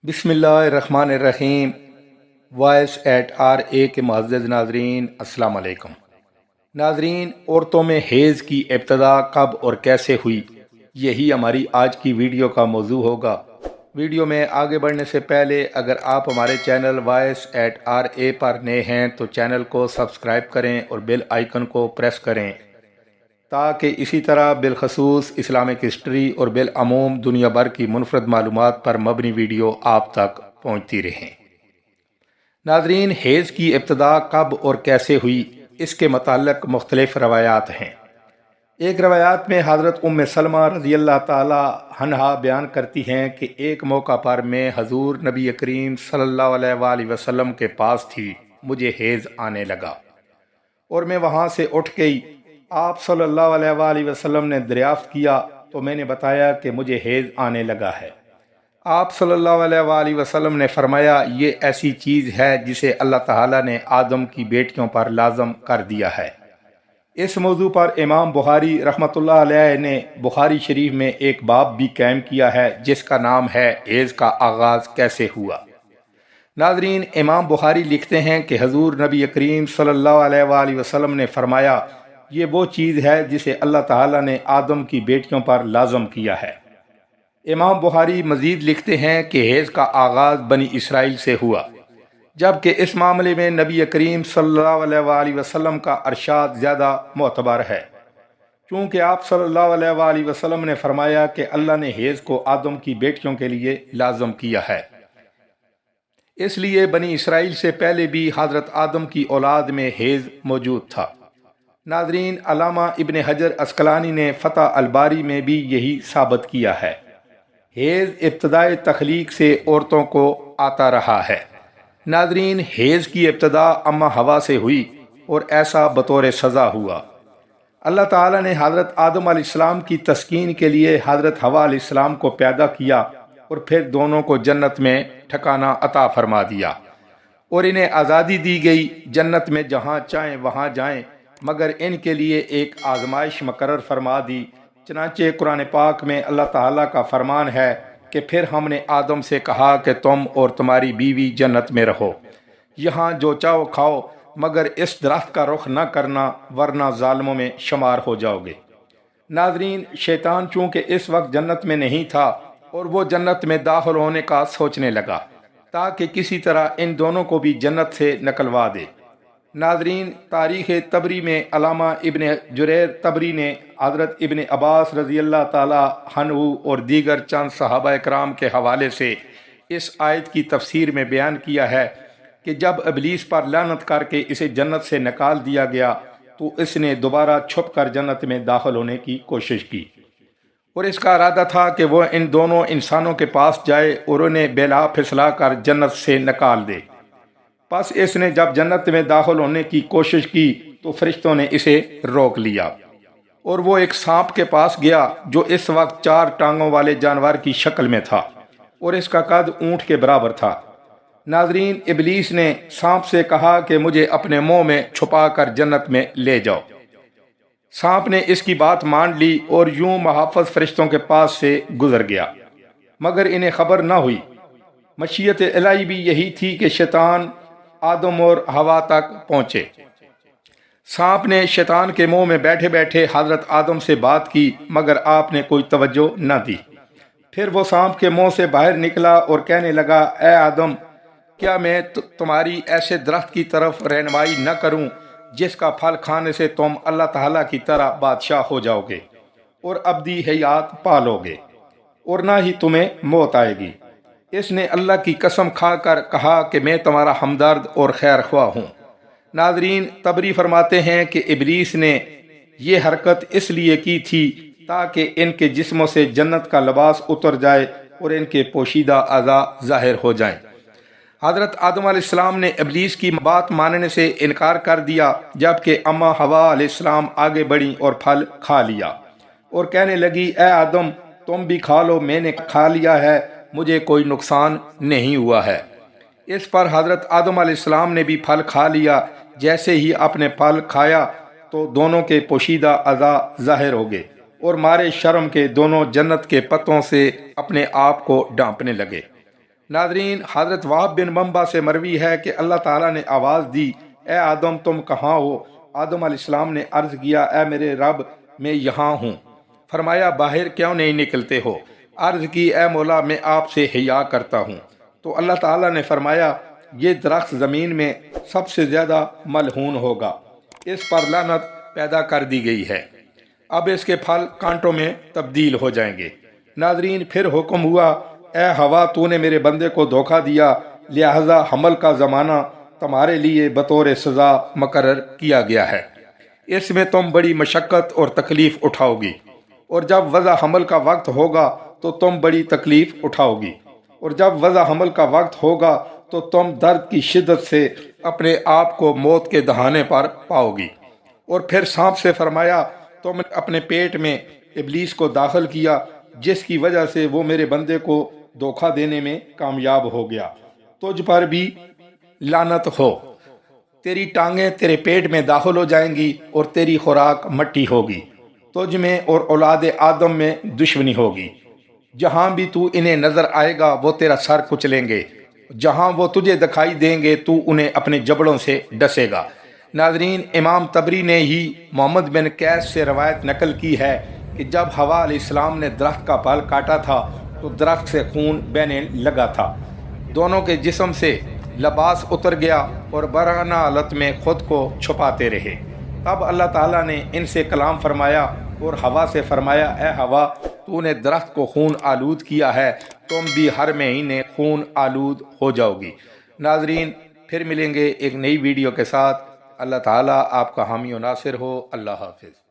बिस्मिल्लाहिर्रहमानिर्रहीम। Voice at R A के मुअज़्ज़ज़ नाज़रीन, अस्सलाम वालेकुम। नाज़रीन, औरतों में हैज़ की इब्तिदा कब और कैसे हुई, यही हमारी आज की वीडियो का मौजू होगा। वीडियो में आगे बढ़ने से पहले अगर आप हमारे channel voice at R A पर नए हैं तो चैनल को सब्सक्राइब करें और बेल आइकन को प्रेस करें ताकि इसी तरह बिलखसूस इस्लामिक हिस्ट्री और बिलअमूम दुनिया भर की मुनफरद मालूमात पर मबनी वीडियो आप तक पहुँचती रहें। नाज़रीन, हैज़ की इब्तिदा कब और कैसे हुई, इसके मुताल्लिक़ मुख्तलिफ रवायात हैं। एक रवायात में हज़रत उम्मे सलमा रज़ी अल्लाह ताला अन्हा बयान करती हैं कि एक मौका पर मैं हजूर नबी करीम सल्लल्लाहु अलैहि वसल्लम के पास थी, मुझे हैज़ आने लगा और मैं वहाँ से उठ गई। आप सल्लल्लाहु अलैहि वसल्लम ने दरियाफ्त किया तो मैंने बताया कि मुझे हैज़ आने लगा है। आप सल्लल्लाहु अलैहि वसल्लम ने फरमाया, ये ऐसी चीज़ है जिसे अल्लाह ताला ने आदम की बेटियों पर लाजम कर दिया है। इस मौजू पर इमाम बुखारी रहमतुल्लाह अलैह ने बुखारी शरीफ में एक बाब भी कायम किया है जिसका नाम है हैज़ का आगाज़ कैसे हुआ। नाज़रीन, इमाम बुखारी लिखते हैं कि हजूर नबी करीम सल्लल्लाहु अलैहि वसल्लम ने फरमाया, ये वो चीज़ है जिसे अल्लाह ताला ने आदम की बेटियों पर लाजम किया है। इमाम बुखारी मज़ीद लिखते हैं कि हैज़ का आगाज़ बनी इसराइल से हुआ, जबकि इस मामले में नबी करीम सल्लल्लाहु अलैहि वसल्लम का अरशाद ज़्यादा मोतबर है, क्योंकि आप सल्लल्लाहु अलैहि वसल्लम ने फरमाया कि अल्लाह ने हैज़ को आदम की बेटियों के लिए लाजम किया है। इसलिए बनी इसराइल से पहले भी हज़रत आदम की औलाद में हैज़ मौजूद था। नाज़रीन, अल्लामा इब्न हजर अस्कलानी ने फ़तह अल-बारी में भी यही साबित किया है। हैज़ इब्तिदाए तख्लीक से औरतों को आता रहा है। नाज़रीन, हैज़ की इब्तिदा अम्मा हवा से हुई और ऐसा बतौर सज़ा हुआ। अल्लाह ताला ने हज़रत आदम अलैहिस्सलाम की तस्कीन के लिए हज़रत हवा अलैहिस्सलाम को पैदा किया और फिर दोनों को जन्नत में ठिकाना अता फरमा दिया और इन्हें आज़ादी दी गई, जन्नत में जहाँ चाहें वहाँ जाएं, मगर इनके लिए एक आजमाइश मुकर्रर फरमा दी। चनाचे कुरान पाक में अल्लाह ताला का फरमान है कि फिर हमने आदम से कहा कि तुम और तुम्हारी बीवी जन्नत में रहो, यहाँ जो चाहो खाओ, मगर इस दरख्त का रुख न करना वरना जालिमों में शुमार हो जाओगे। नाज़रीन, शैतान चूँकि इस वक्त जन्नत में नहीं था और वो जन्नत में दाखिल होने का सोचने लगा ताकि किसी तरह इन दोनों को भी जन्नत से निकलवा दे। नाज़रीन, तारीख़ तबरी में अल्लामा इब्न जुरैर तबरी ने हज़रत इब्न अब्बास रज़ी अल्लाह ताला अन्हु और दीगर चंद सहाबा इकराम के हवाले से इस आयत की तफसीर में बयान किया है कि जब इब्लीस पर लानत करके इसे जन्नत से निकाल दिया गया तो इसने दोबारा छुप कर जन्नत में दाखिल होने की कोशिश की और इसका इरादा था कि वह इन दोनों इंसानों के पास जाए और उन्हें बेला फिसला कर जन्नत से निकाल दे। बस इसने जब जन्नत में दाखिल होने की कोशिश की तो फरिश्तों ने इसे रोक लिया और वो एक सांप के पास गया जो इस वक्त 4 टांगों वाले जानवर की शक्ल में था और इसका कद ऊंट के बराबर था। नाज़रीन, इब्लीस ने सांप से कहा कि मुझे अपने मुंह में छुपा कर जन्नत में ले जाओ। सांप ने इसकी बात मान ली और यूं मुहाफ़िज़ फरिश्तों के पास से गुजर गया, मगर इन्हें खबर न हुई। मशीयत इलाही भी यही थी कि शैतान आदम और हवा तक पहुँचे। सांप ने शैतान के मुंह में बैठे बैठे हज़रत आदम से बात की, मगर आपने कोई तवज्जो न दी। फिर वो सांप के मुंह से बाहर निकला और कहने लगा, ए आदम, क्या मैं तुम्हारी ऐसे दरख्त की तरफ रहनुमाई न करूं जिसका फल खाने से तुम अल्लाह ताला की तरह बादशाह हो जाओगे और अब्दी हयात पालोगे और ना ही तुम्हें मौत आएगी। इसने अल्लाह की कसम खाकर कहा कि मैं तुम्हारा हमदर्द और खैर ख्वाह हूँ। नाज़रीन, तबरी फरमाते हैं कि इब्लीस ने यह हरकत इसलिए की थी ताकि इनके जिस्मों से जन्नत का लिबास उतर जाए और इनके पोशीदा अज़ा ज़ाहिर हो जाएं। हज़रत आदम अलैहिस्सलाम ने इब्लीस की बात मानने से इनकार कर दिया, जबकि अम्मा हवा अलैहिस्सलाम आगे बढ़ी और फल खा लिया और कहने लगी, ए आदम, तुम भी खा लो, मैंने खा लिया है, मुझे कोई नुकसान नहीं हुआ है। इस पर हज़रत आदम अलैहिस्सलाम ने भी फल खा लिया। जैसे ही आपने फल खाया तो दोनों के पोशीदा अज़ा ज़ाहिर हो गए और मारे शर्म के दोनों जन्नत के पत्तों से अपने आप को ढांपने लगे नाजरीन, हज़रत वहाब बिन मंबा से मरवी है कि अल्लाह ताला ने आवाज़ दी, ए आदम तुम कहाँ हो? आदम अलैहिस्सलाम ने अर्ज़ किया, ए मेरे रब मैं यहाँ हूँ। फरमाया बाहर क्यों नहीं निकलते हो? अर्ज़ की, ए मौला मैं आपसे हिया करता हूँ। तो अल्लाह ताला ने फरमाया ये दरख्त ज़मीन में सबसे ज़्यादा मलहून होगा, इस पर लानत पैदा कर दी गई है, अब इसके फल कांटों में तब्दील हो जाएंगे। नाजरीन, फिर हुक्म हुआ, ए हवा तूने मेरे बंदे को धोखा दिया, लिहाजा हमल का ज़माना तुम्हारे लिए बतौर सज़ा मुकर्रर किया गया है। इसमें तुम बड़ी मशक्क़त और तकलीफ़ उठाओगी, और जब वज़ा हमल का वक्त होगा तो तुम बड़ी तकलीफ़ उठाओगी, और जब वज़ा हमल का वक्त होगा तो तुम दर्द की शिद्दत से अपने आप को मौत के दहाने पर पाओगी। और फिर सांप से फरमाया तुमने अपने पेट में इब्लीस को दाखिल किया, जिसकी वजह से वो मेरे बंदे को धोखा देने में कामयाब हो गया। तुझ पर भी लानत हो, तेरी टांगें तेरे पेट में दाखिल हो जाएंगी और तेरी खुराक मट्टी होगी। तुझ में और औलाद आदम में दुश्मनी होगी। जहाँ भी तू इन्हें नजर आएगा वो तेरा सर कुचलेंगे, जहाँ वो तुझे दिखाई देंगे तू उन्हें अपने जबड़ों से डसेगा। नाजरीन, इमाम तबरी ने ही मोहम्मद बिन कैस से रवायत नकल की है कि जब हवा अलैहिस्सलाम ने दरख्त का बाल काटा था तो दरख्त से खून बहने लगा था। दोनों के जिस्म से लिबास उतर गया और बरहना हालत में खुद को छुपाते रहे। तब अल्लाह ताला ने इनसे कलाम फरमाया और हवा से फरमाया, ए हवा तूने दरख्त को खून आलूद किया है, तुम भी हर महीने खून आलूद हो जाओगी। नाजरीन, फिर मिलेंगे एक नई वीडियो के साथ। अल्लाह ताला आपका हामी और नासिर हो। अल्लाह हाफिज़।